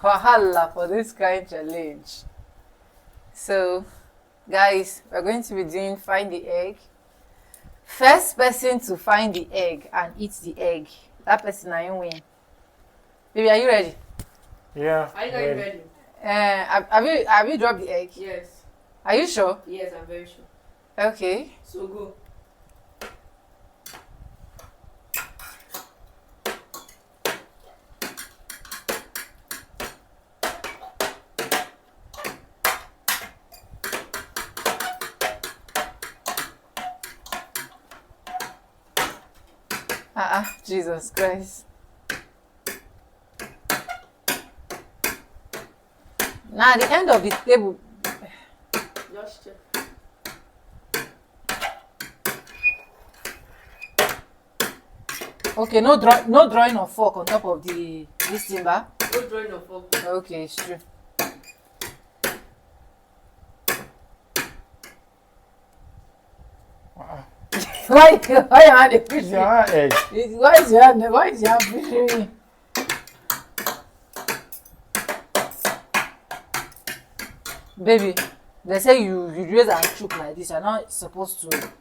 wahala for this kind challenge. So, guys, we're going to be doing find the egg. First person to find the egg and eat the egg, that person I win. Baby, are you ready? Yeah. Are you guys ready? Have you dropped the egg? Yes. Are you sure? Yes, I'm very sure. Okay. So go. Jesus Christ. Now at the end of the table. Just check. Okay, no drawing of fork on top of this timber. No drawing of fork. Okay, it's true. Why your hand is pushing me? Yeah, egg. Why is your hand pushing me? Baby, they say you raise and choke like this. You're not supposed to.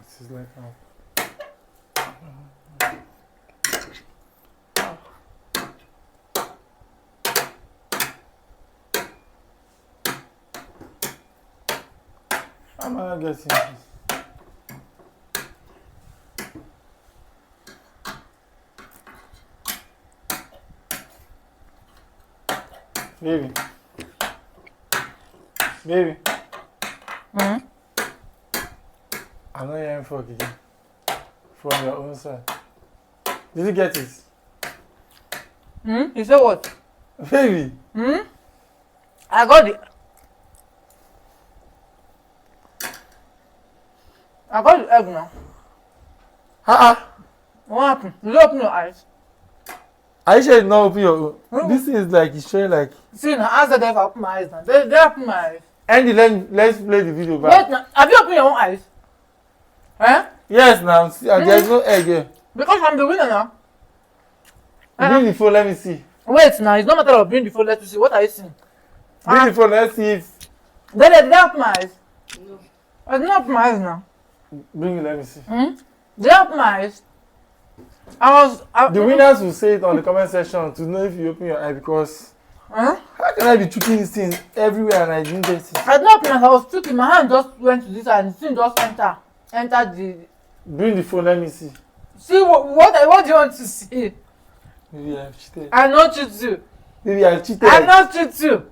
This is like I'm not getting this. Baby. Baby. Hmm? I'm not hearing fork again. From your own side. Did you get it? Hmm? You say what? Baby. Hmm? I got the egg now. What happened? Did you open your eyes? Are you sure you not open your own? This thing is like, it's showing like. See now, answer them if I open my eyes now. They open my eyes. Andy, let's play the video back. Wait now, have you opened your own eyes? Eh? Yes, now. See, there's no egg here. Because I'm the winner now. Bring the phone, let me see. Wait now, it's not matter of bring the phone, let me see. What are you seeing? Bring the phone, let's see if. Did they open my eyes? No. I did not open my eyes now. Bring it, let me see. Hmm? Did they open my eyes? The winners will say it on the comment section to know if you open your eye because. Huh? How can I be choking these things everywhere and I didn't get it? I did not open my eyes, I was choking. My hand just went to this side and the thing just entered the. Bring the phone, let me see. See what do you want to see? Maybe I've cheated. I not cheat you. Maybe I've cheated. I not cheat you.